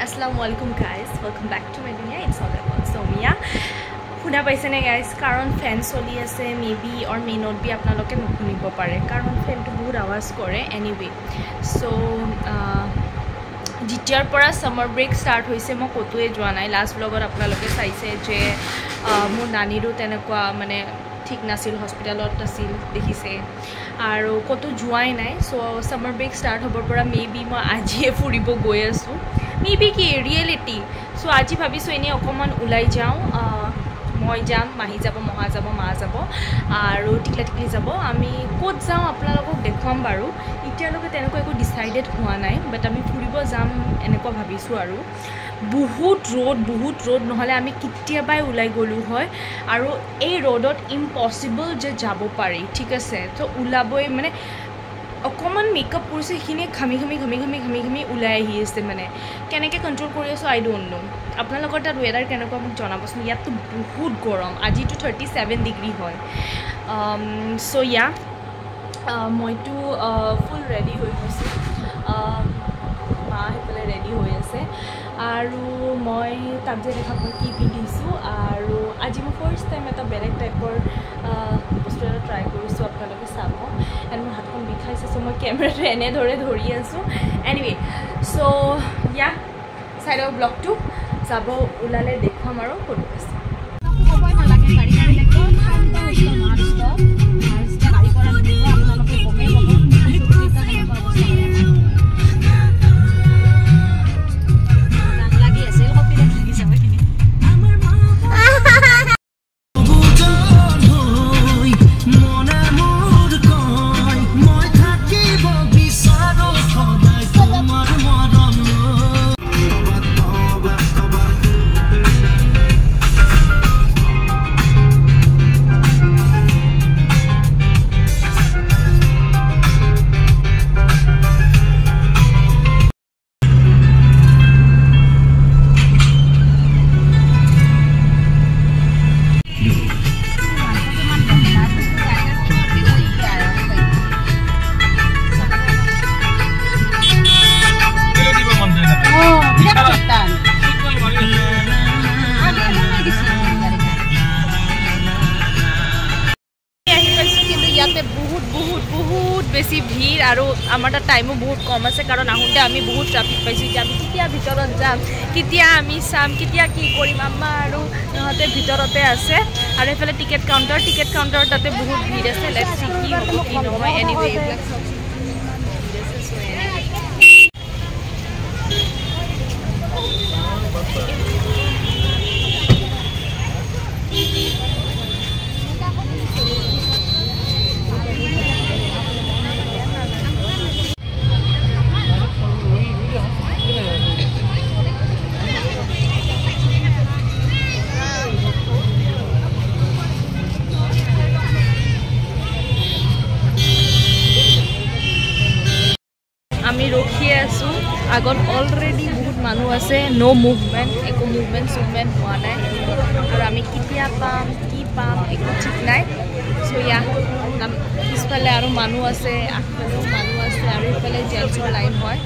Assalamualaikum guys, welcome back to my dunya. It's all about Somia. শুনা পাইছে নে guys, কারণ ফ্যান চলি আছে, maybe or may not be আপোনালোকে নুশুনিব পাৰে কাৰণ ফ্যানটো বহুত আৱাজ কৰে এনিৱে সো দ্বিতীয়ৰ পৰা সামাৰ ব্ৰেক ষ্টাৰ্ট হৈছে মই কতোৱে যোৱা নাই লাষ্ট ব্লগত আপোনালোকে চাইছে যে মোৰ নানীৰো তেনেকুৱা মানে ঠিক নাছিল হস্পিটালত আছিল দেখিছে আৰু কতো যোৱাই নাই সো সামাৰ ব্ৰেক ষ্টাৰ্ট হ'বৰ পৰা মেবি মই আজিয়ে ফুৰিব গৈ আছো মেবি কি ৰিয়েলিটি সো আজি ভাবিছো এনে অকমান উলাই যাওঁ মই যাম মাহি যাব মহা যাব মা যাব আৰু টিকলি যাব আমি ক'ত যাওঁ আপোনালোকক দেখুৱাম বাৰু এতিয়ালৈকে তেনেকৈ একো ডিসাইডেড হোৱা নাই বাট আমি ফুৰিব যাম এনেকুৱা ভাবিছো আৰু বহুত ৰ'দ নহলে আমি কিতিয়াবাই উলাই গলো হয় আৰু এই ৰ'দত ইম্পসিবল যে যাব পাৰি ঠিক আছে তো উলাবই মানে অকমান মেকআপ কৰিছে খিনি খামি উলাই আহি আছে মানে কেনেকৈ কন্ট্ৰোল কৰি আছো আই ডোন্ট নো আপোনালোকৰ তাত ওয়েদাৰ কেনেকুৱা মোক জনাবচোন ইয়াতো বহুত গৰম আজিটো 37 ডিগ্ৰী হয় সো ইয়া মইতো ফুল ৰেডি হৈ গৈছো মা হেফালে ৰেডি হৈ আছে আৰু মই তাক যে দেখা পাই কি পিন্ধিছো আৰু আজি মই ফাৰ্ষ্ট টাইম এটা বেলেগ টাইপৰ বস্তু এটা ট্ৰাই কৰিছো আপোনালোকে চাব এণ্ড মোৰ হাতখন বিষাইছে সো মই কেমেৰাটো এনে ধৰি আছো এনিৱে সো ইয়া চাইডৰ ব্লগটো যাব ওলালে দেখুৱাম আৰু ক'ত আছে ক'বই নালাগে গাড়ী লাগি শান্ত হৈছে মাৰ্চটো গাড়ী পৰা নিব আপোনালোকে গমেই পাব বেছি ভিৰ আৰু আমাৰ তাত টাইমো বহুত কম আছে কাৰণ আহোঁতে আমি বহুত ট্ৰাফিক পাইছোঁ যে আমি কেতিয়া ভিতৰত যাম কেতিয়া আমি চাম কেতিয়া কি কৰিম আম্মা আৰু ইহঁতে ভিতৰতে আছে আৰু এইফালে টিকেট কাউণ্টাৰ তাতে বহুত ভিৰ আছে লেটছ সি কি হ'ব কি নহয় এনিৱে এইবিলাক আমি ৰখিয়ে আছো আগত অলৰেডি বহুত মানুহ আছে নো মুভমেণ্ট একো মুভমেণ্ট হোৱা নাই আৰু আমি কেতিয়া পাম কি পাম একো ঠিক নাই সো ইয়া পিছফালে আৰু মানুহ আছে আগফালেও মানুহ আছে আৰু ইফালে জেন্টছৰ লাইন হয়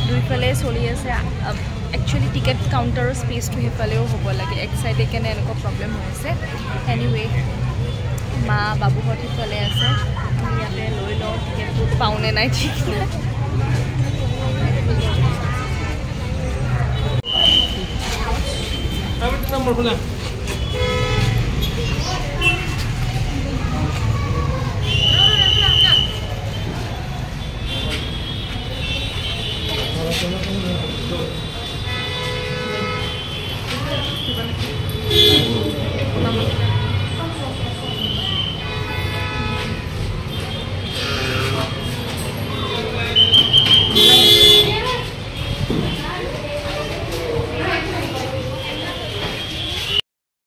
দুইফালে চলি আছে একচুৱেলি টিকেট কাউণ্টাৰৰ স্পেচটো সেইফালেও হ'ব লাগে এক চাইডে কেনে এনেকুৱা প্ৰব্লেম হৈ আছে এনিৱে মা বাবুহঁত সিফালে আছে আমি ইয়াতে লৈ লওঁ টিকেটবোৰ পাওঁনে নাই ঠিক নাই Nomor pula.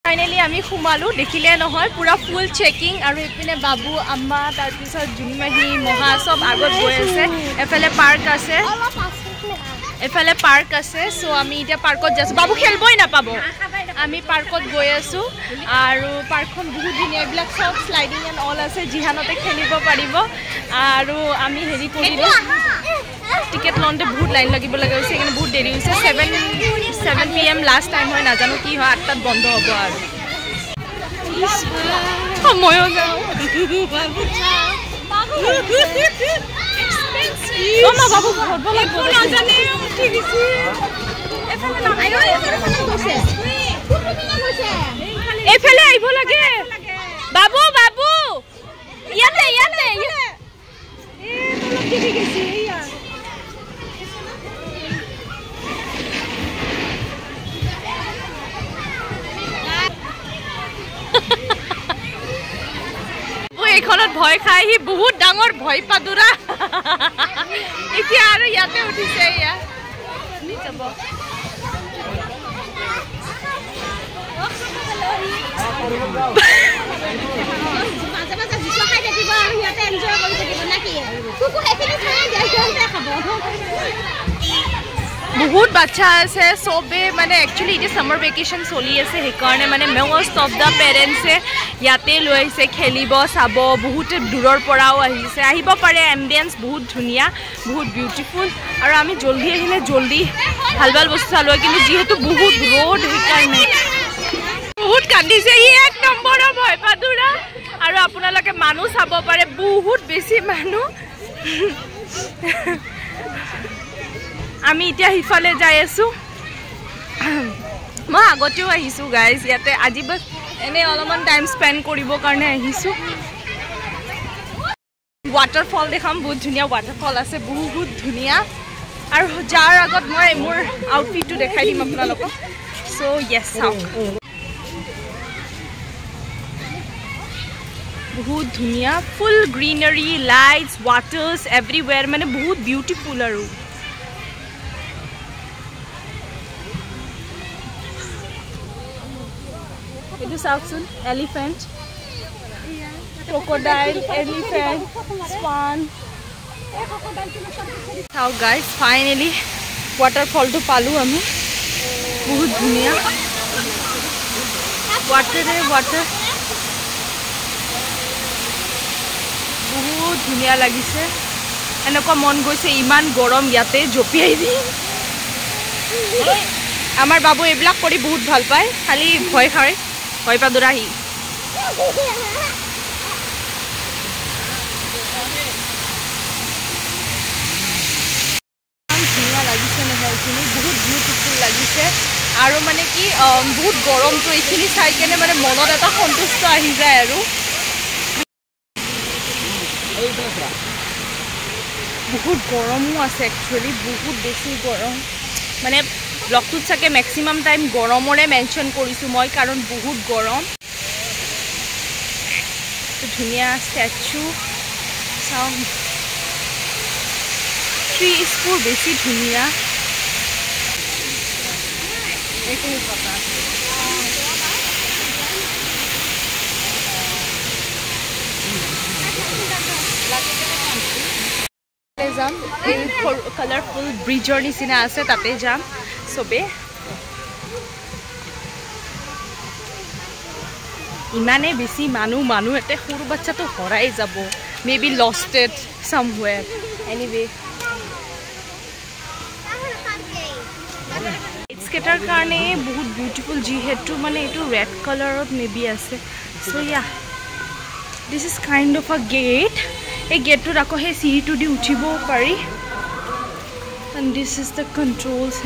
ফাইনালি আমি সোমালো দেখিলে নহয় পুৰা ফুল চেকিং আৰু এপিনে বাবু আম্মা তাৰ পিছত জুনিমাহি মহা সব আগত গৈ আছে এফালে পাৰ্ক আছে সো আমি এতিয়া পাৰ্কত যাইছো বাবু খেলবই নাপাব আমি পাৰ্কত গৈ আছো আৰু পাৰ্কখন বহুত ধুনীয়া এইবিলাক সব স্লাইডিং এণ্ড অল আছে জিহানতে খেলিব পাৰিব আৰু আমি হেৰি কৰিলো টিকেট লওঁতে বহুত লাইন লাগিব লগা হৈছে সেইকাৰণে বহুত দেৰি হৈছে 7 PM লাষ্ট টাইম হয় নাজানো কি হয় 8টাত বন্ধ হ'ব আৰু সময়ো যাওঁ বাবু ঘৰব লাগিব নাজানে এইফালে আহিব লাগে বাবু বাবু ইয়াতে ইয়াতে এইখনত ভয় খাই সি বহুত ডাঙৰ ভয় পাদুৰা এতিয়া আৰু ইয়াতে উঠিছে ইয়া যাব বহুত বাচ্চা আছে সবে মানে একচুয়ালি এটা সামার ভেকেশন চলি আছে সেইকাৰণে মানে মোস্ট অফ দা পেৰেণ্টছে ইয়াতে লৈ আহিছে খেলিব চাব বহুত দূৰৰ পৰাও আহিছে আহিব পাৰে এম্বিয়েন্স বহুত ধুনীয়া বহুত বিউটিফুল আৰু আমি জলদি আহিলে জলদি ভাল ভাল বস্তু চালো কিন্তু যেহেতু বহুত ৰ'দ সেইকাৰণে বহুত কান্দিছে ই এক নম্বৰৰ ভয় পাদুৰা আৰু আপোনালোকে মানুহ চাব পাৰে বহুত বেছি মানুহ আমি এতিয়া হিফালে যাই আছো মই আগতেও আহিছো গাইজ ইয়াতে আজি বাস এনে অলপমান টাইম স্পেণ্ড কৰিবৰ কাৰণে আহিছো ৱাটাৰফল দেখাম বহুত ধুনীয়া ৱাটাৰফল আছে বহুত ধুনীয়া আৰু যাৰ আগত মই মোৰ আউটফিটটো দেখাই দিম আপোনালোকক সো ইয়েছ চাওক বহুত ধুনীয়া ফুল গ্ৰীনাৰী লাইটছ ৱাটাৰ্ছ এভৰিৱেৰ মানে বহুত বিউটিফুল আৰু itu sauksun elephant crocodile elephant swan how guys finally waterfall to palu ami bahut dhuniya water bahut dhuniya lagise enoko mon goise iman gorom yate jopiai di amar babu eblak kori bahut bhal pai khali bhoy khare ভয় পাদুৰাহি ধুনীয়া লাগিছে নহয় এইখিনি বহুত beautiful লাগিছে আৰু মানে কি বহুত গৰমটো এইখিনি চাই কেনে মানে মনত এটা সন্তুষ্ট আহি যায় আৰু বহুত গৰমো আছে একচুৱেলি বহুত বেছি গৰম মানে ব্লগটোত চাগে মেক্সিমাম টাইম গৰমৰে মেনশ্যন কৰিছোঁ মই কাৰণ বহুত গৰম ধুনীয়া ষ্টেচু চাওঁ ট্ৰিজবোৰ বেছি ধুনীয়া যাম এই কালাৰফুল ব্ৰিজৰ নিচিনা আছে তাতে যাম সবে ইমানে বেছি মানুহ এতে সৰু বাচ্চাটো হৰাই যাব মে বি লষ্টেড সামৱেৰ এনিৱে স্কেটাৰ কাৰণে বহুত বিউটিফুল যিহেতু মানে এইটো ৰেড কালাৰত মে বি আছে so yeah this is kind of a gate এই গেটটোত আকৌ সেই চিৰিটো দি উঠিব পাৰি and this is the controls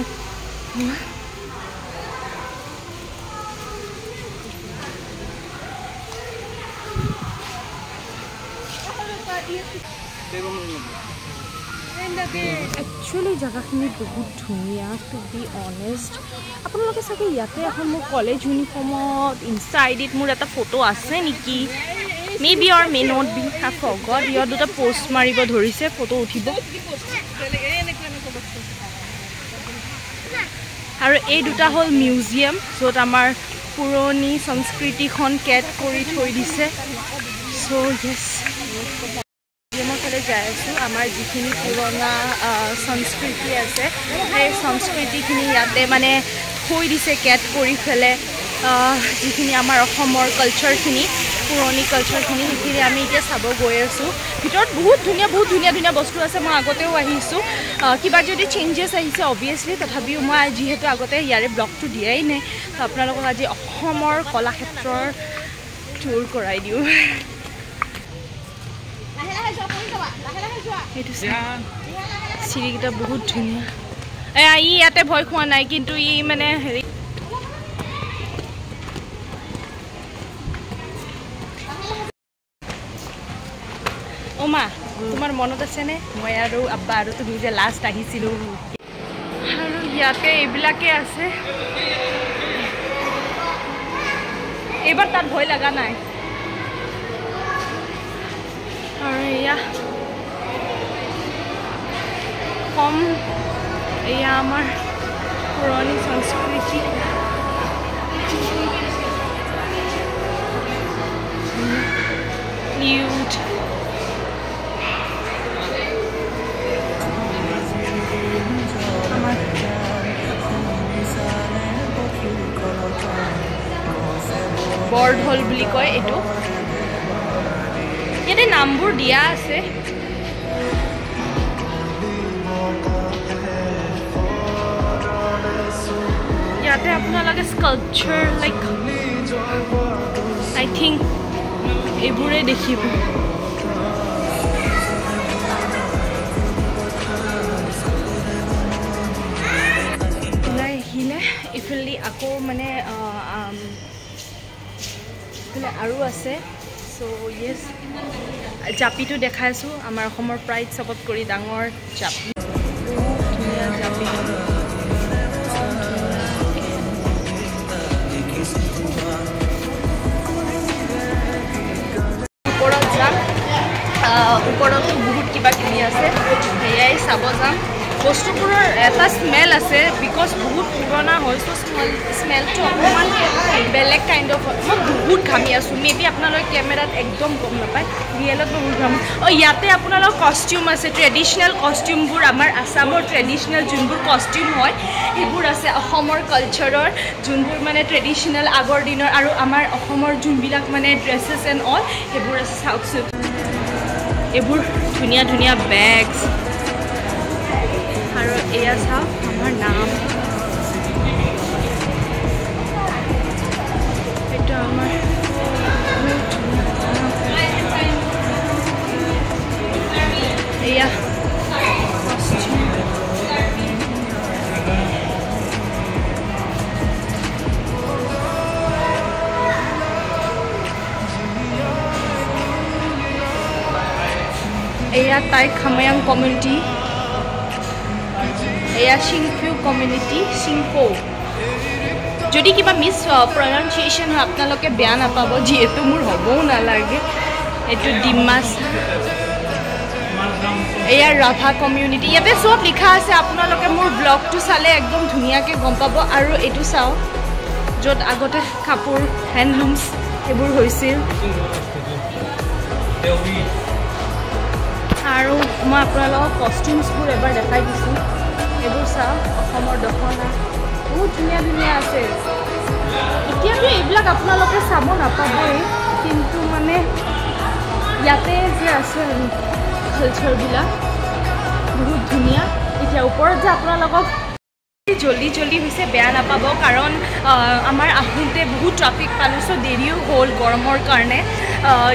actually জেগাখিনি বহুত ধুনীয়া টু বি অনেষ্ট আপোনালোকে চাগে ইয়াতে এখন মোৰ কলেজ ইউনিফৰ্মত ইনচাইড মোৰ এটা ফটো আছে নেকি may be or may not be I forgot ইয়াত দুটা পোষ্ট মাৰিব ধৰিছে ফটো উঠিব আৰু এই দুটা হ'ল মিউজিয়াম য'ত আমাৰ পুৰণি সংস্কৃতিখন কেদ কৰি থৈ দিছে চ' য়েছ মিউজিয়ামৰ ফালে যাই আছোঁ আমাৰ যিখিনি পুৰণা সংস্কৃতি আছে সেই সংস্কৃতিখিনি ইয়াতে মানে থৈ দিছে কেদ কৰি পেলাই যিখিনি আমাৰ অসমৰ কালচাৰখিনি পুৰণি কালচাৰখিনি সেইখিনি আমি এতিয়া চাব গৈ আছোঁ ভিতৰত বহুত ধুনীয়া বস্তু আছে মই আগতেও আহিছোঁ কিবা যদি চেঞ্জেছ আহিছে অবভিয়াছলি তথাপিও মই যিহেতু আগতে ইয়াৰে ব্লগটো দিয়াই নাই তো আপোনালোকক আজি অসমৰ কলাক্ষেত্ৰৰ টুৰ কৰাই দিওঁ এইটো চিৰিকেইটা বহুত ধুনীয়া ই ইয়াতে ভয় খোৱা নাই কিন্তু ই মানে হেৰি মা তোমাৰ মনত আছেনে মই আৰু আব্বা আৰু তুমি যে লাষ্ট আহিছিলোঁ আৰু ইয়াতে এইবিলাকে আছে এইবাৰ তাত ভয় লগা নাই আৰু এয়া কম এয়া আমাৰ পুৰণি সংস্কৃতি নিউড বৰ্ড হল বুলি কয় এইটো ইয়াতে নামবোৰ দিয়া আছে ইয়াতে আপোনালোকে স্কাল্পচাৰ লাইক আই থিংক এইবোৰে দেখিব ওলাই আহিলে ইফালে আকৌ মানে আৰু আছে চ' য়েছ জাপিটো দেখাইছোঁ আমাৰ অসমৰ প্ৰাইড চবত কৰি ডাঙৰ জাপি ধুনীয়া জাপি ওপৰত যাম ওপৰতো বহুত কিবা কিনি আছে সেয়াই চাব যাম বস্তুবোৰৰ এটা স্মেল আছে বিকজ বহুত পুৰণা হয় চ' স্মেলটো অকণমান বেলেগ কাইণ্ড অফ হয় মই বহুত ঘামি আছোঁ মেবি আপোনালোকে কেমেৰাত একদম গম নাপায় ৰিয়েলত মই বহুত ঘামি ইয়াতে আপোনালোকৰ কষ্টিউম আছে ট্ৰেডিশ্যনেল কষ্টিউমবোৰ আমাৰ আছামৰ ট্ৰেডিশ্যনেল যোনবোৰ কষ্টিউম হয় সেইবোৰ আছে অসমৰ কালচাৰৰ যোনবোৰ মানে ট্ৰেডিশ্যনেল আগৰ দিনৰ আৰু আমাৰ অসমৰ যোনবিলাক মানে ড্ৰেছেছ এণ্ড অল সেইবোৰ আছে চাওকচোন এইবোৰ ধুনীয়া বেগছ আৰু এয়া চাওক আমাৰ নাম এইটো আমাৰ এয়া এয়া টাই খামায়াং কমিউনিটি এয়া চিংফিউ কমিউনিটি চিংফৌ যদি কিবা মিছ প্ৰনাউন্সিয়েশ্যন হয় আপোনালোকে বেয়া নাপাব যিহেতু মোৰ হ'বও নালাগে এইটো ডিমাছ এয়া ৰাভা কমিউনিটি ইয়াতে চব লিখা আছে আপোনালোকে মোৰ ব্লগটো চালে একদম ধুনীয়াকৈ গম পাব আৰু এইটো চাওক য'ত আগতে কাপোৰ হেণ্ডলুমছ সেইবোৰ হৈছিল আৰু মই আপোনালোকক কষ্টিউমছবোৰ এবাৰ দেখাই দিছোঁ এইবোৰ চাওক অসমৰ দখনা বহুত ধুনীয়া আছে এতিয়াতো এইবিলাক আপোনালোকে চাব নাপাবই কিন্তু মানে ইয়াতে যে আছে আৰু কালচাৰবিলাক বহুত ধুনীয়া এতিয়া ওপৰত যে আপোনালোকক জলদি হৈছে বেয়া নাপাব কাৰণ আমাৰ আহোঁতে বহুত ট্ৰাফিক পালোঁ চ' দেৰিও হ'ল গৰমৰ কাৰণে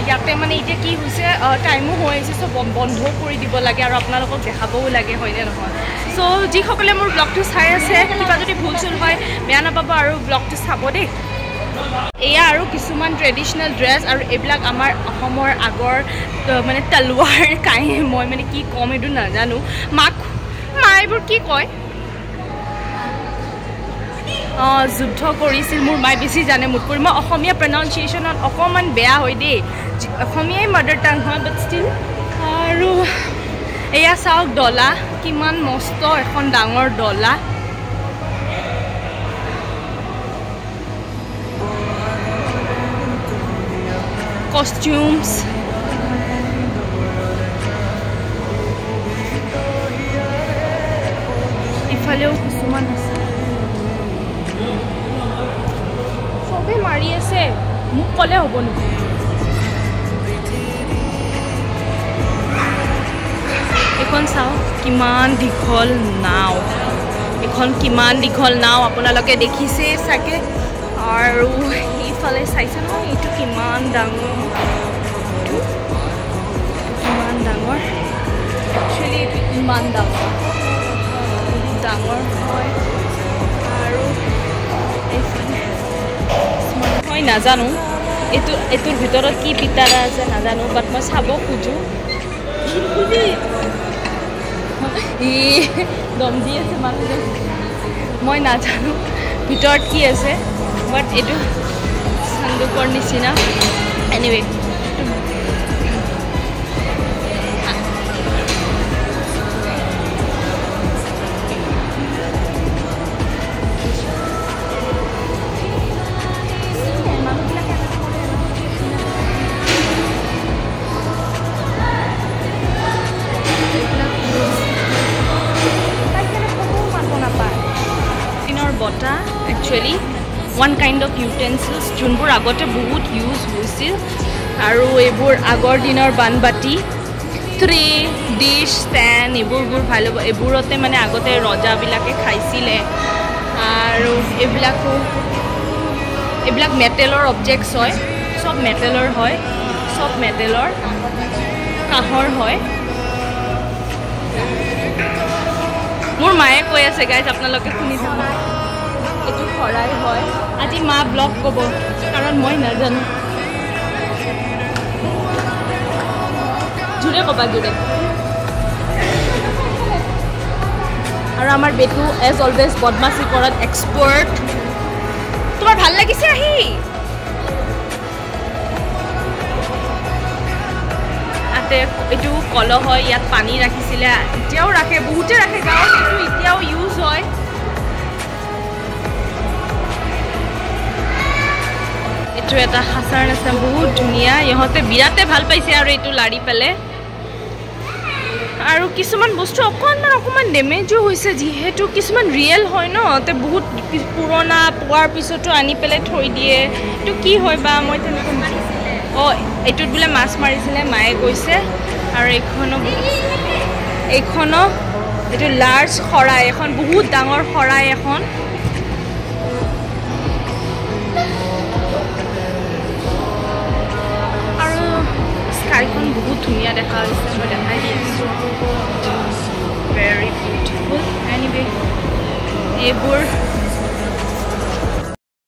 ইয়াতে মানে এতিয়া কি হৈছে টাইমো হৈ আছে চ' বন্ধও কৰি দিব লাগে আৰু আপোনালোকক দেখাবও লাগে হয়নে নহয় চ' যিসকলে মোৰ ব্লগটো চাই আছে কিবা যদি ভুল চুল হয় বেয়া নাপাব আৰু ব্লগটো চাব দেই এয়া আৰু কিছুমান ট্ৰেডিশ্যনেল ড্ৰেছ আৰু এইবিলাক আমাৰ অসমৰ আগৰ মানে তলৱাৰ মই মানে কি ক'ম এইটো নাজানো মা এইবোৰ কি কয় যুদ্ধ কৰিছিল মোৰ মায়ে বেছি জানে মোতকৈ মই অসমীয়া প্ৰনাউন্সিয়েশ্যনত অকণমান বেয়া হয় দেই অসমীয়াই মাদাৰ টাং হয় বাট ষ্টিল আৰু এয়া চাওক ডলা কিমান মস্ত এখন ডাঙৰ ডলা কষ্টিউমছ ইফালেও কিছুমান আছে চবেই মাৰি আছে মোক ক'লে হ'ব নেকি এখন চাওক কিমান দীঘল নাও, এখন কিমান দীঘল নাও আপোনালোকে দেখিছে চাগে। আৰু এইফালে চাইছে নহয় এইটো কিমান ডাঙৰ, কিমান ডাঙৰ, একচুৱেলি এইটো ইমান ডাঙৰ, বহুত ডাঙৰ হয়। আৰু এইফালে মই নাজানো এইটোৰ ভিতৰত কি পিতাৰা আছে নাজানো, বাট মই চাব খোজোঁ। দম দি আছে মানুহজন, মই নাজানো ভিতৰত কি আছে, বাট এইটো চান্দুকৰ নিচিনা। এনিৱে বটা একচুৱেলি ওৱান কাইণ্ড অফ ইউটেনচিলছ যোনবোৰ আগতে বহুত ইউজ হৈছিল। আৰু এইবোৰ আগৰ দিনৰ বানবাতি, ট্ৰে, ডিছ, পেন এইবোৰ ভাল হ'ব। এইবোৰতে মানে আগতে ৰজাবিলাকে খাইছিলে। আৰু এইবিলাক মেটেলৰ অবজেক্টছ হয়, চব মেটেলৰ হয়, চব মেটেলৰ, কাঁহৰ হয়। মোৰ মায়ে কৈ আছে গাইজ, আপোনালোকে শুনি যাব, এইটো শৰাই হয়। আজি মা ব্লগ ক'ব কাৰণ মই নাজানো। জোৰে ক'বা, জোৰে। আৰু আমাৰ বেটু এজ অলৱেজ বদমাচি কৰাত এক্সপাৰ্ট। তোমাৰ ভাল লাগিছে আহি? এইটো কলহ হয়, ইয়াত পানী ৰাখিছিলে, এতিয়াও ৰাখে, বহুতে ৰাখে গাঁৱত, এইটো এতিয়াও ইউজ হয়। এইটো এটা সাঁচাৰ নিচিনা বহুত ধুনীয়া, ইহঁতে বিৰাটে ভাল পাইছে আৰু এইটো লাৰি পেলাই। আৰু কিছুমান বস্তু অকণমান ডেমেজো হৈছে, যিহেতু কিছুমান ৰিয়েল হয় ন, বহুত পুৰণা পোৱাৰ পিছতো আনি পেলাই থৈ দিয়ে। এইটো কি হয় বা, মই তেনেকৈ অঁ এইটোত বোলে মাছ মাৰিছিলে মায়ে কৈছে। আৰু এইখনো এইটো লাৰ্জ শৰাই এখন, বহুত ডাঙৰ শৰাই এখন। আৰু স্কাইখন বহুত ধুনীয়া দেখা হৈছে, মই দেখাই দি আছোঁ, ভেৰি বিউটিফুল। এনিৱে এইবোৰ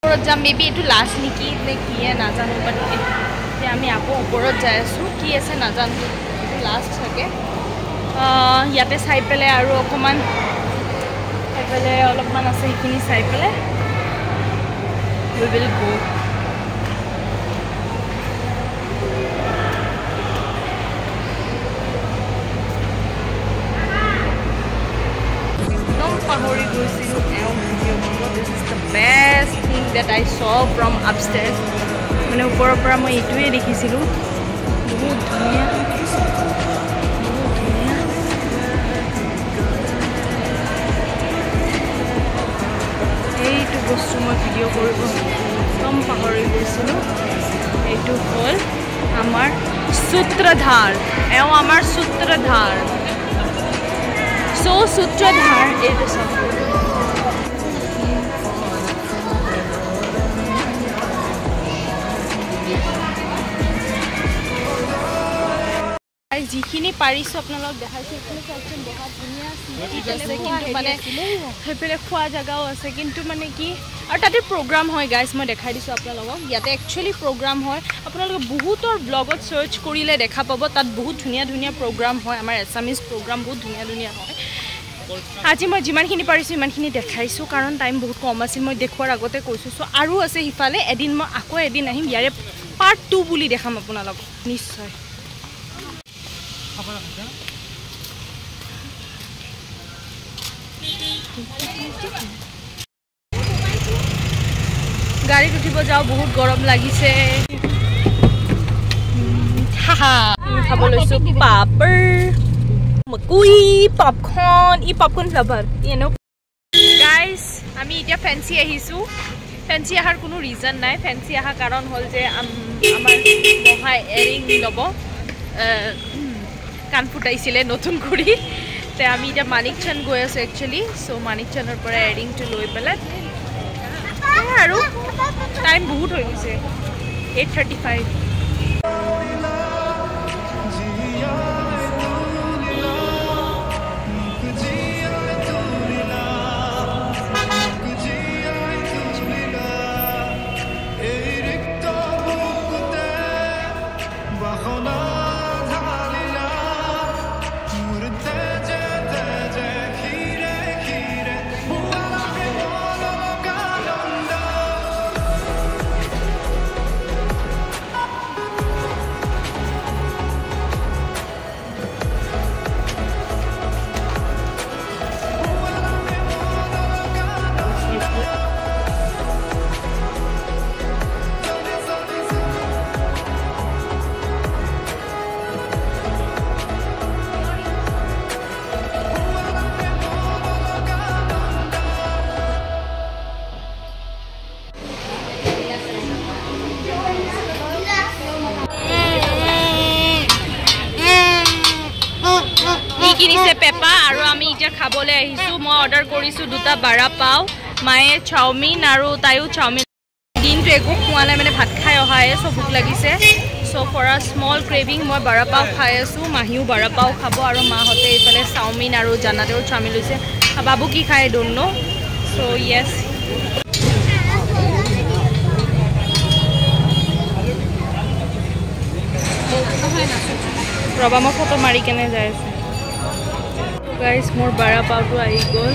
ওপৰত যাম, মেবি এইটো লাষ্ট নেকি নে কিয়ে নাজানো, বাট এতিয়া আমি আকৌ ওপৰত যাই আছোঁ, কি আছে নাজানো, এইটো লাষ্ট চাগে। ইয়াতে চাই পেলাই আৰু অকণমান সেইফালে অলপমান আছে, সেইখিনি চাই পেলাই we will go. একদম পাহৰি গৈছিলোঁ তেওঁ ভিডিঅ' কৰিব। This is the best thing that I saw from upstairs. মানে ওপৰৰ পৰা মই এইটোৱে দেখিছিলোঁ, বহুত ধুনীয়া, বহুত ধুনীয়া। এইটো বস্তু মই ভিডিঅ' কৰিব একদম পাহৰি গৈছিলোঁ। এইটো হ'ল আমাৰ সূত্ৰধাৰ, এওঁ আমাৰ সূত্ৰধাৰ। সূত্ৰধাৰ এইটো চাওক, যিখিনি পাৰিছোঁ আপোনালোকক দেখাইছোঁ। এইখিনি চাওকচোন, বহুত ধুনীয়া চিট আছে, কিন্তু মানে সেইফালে খোৱা জেগাও আছে, কিন্তু মানে কি আৰু তাতে প্ৰগ্ৰাম হয় গাইজ, মই দেখাই দিছোঁ আপোনালোকক। ইয়াতে একচুৱেলি প্ৰগ্ৰাম হয়, আপোনালোকে বহুতৰ ব্লগত চাৰ্চ কৰিলে দেখা পাব, তাত বহুত ধুনীয়া ধুনীয়া প্ৰগ্ৰাম হয়। আমাৰ এছামিজ প্ৰগ্ৰাম বহুত ধুনীয়া ধুনীয়া হয়। আজি মই যিমানখিনি পাৰিছোঁ ইমানখিনি দেখাইছোঁ, কাৰণ টাইম বহুত কম আছিল, মই দেখুৱাৰ আগতে কৈছোঁ। চ' আৰু আছে সিফালে, এদিন মই আকৌ এদিন আহিম, ইয়াৰে পাৰ্ট 2 বুলি দেখাম আপোনালোকক নিশ্চয়। গাড়ীত উঠিব যাওঁ, বহুত গৰম লাগিছে। খাব লৈছোঁ পাপৰ, মকুই, পপকৰ্ণ, ই পপকৰ্ণ ফ্লেভাৰ। গাইজ আমি এতিয়া ফেঞ্চি আহিছোঁ। ফেঞ্চি অহাৰ কোনো ৰিজন নাই, ফেঞ্চি অহাৰ কাৰণ হ'ল যে আমাৰ মহাই এৰিং ল'ব, কাণ ফুটাইছিলে নতুন কৰি তে আমি এতিয়া মানিকচন্দ গৈ আছোঁ একচুৱেলি চ' মানিকচন্দৰ পৰা এৰিংটো লৈ পেলাই আৰু টাইম বহুত হৈ গৈছে 8:35 কিনিছে পেপা আৰু আমি এতিয়া খাবলৈ আহিছোঁ মই অৰ্ডাৰ কৰিছোঁ দুটা বাৰা পাও মায়ে চাওমিন আৰু তাইও চাওমিন দিনটো একো খোৱা নাই মানে ভাত খাই অহায়ে চ' ভোক লাগিছে চ' ফৰ আ স্মল ক্ৰেভিং মই বাৰা পাও খাই আছোঁ মাহীও বাৰা পাও খাব আৰু মাহঁতে এইফালে চাওমিন আৰু জানাতেও চাওমিন লৈছে বাবু কি খায় ডোন্ট ন' চ' য়েছ ৰবা মই ফটো মাৰি কেনে যাই আছোঁ গাইজ মোৰ বাৰা পাওটো আহি গ'ল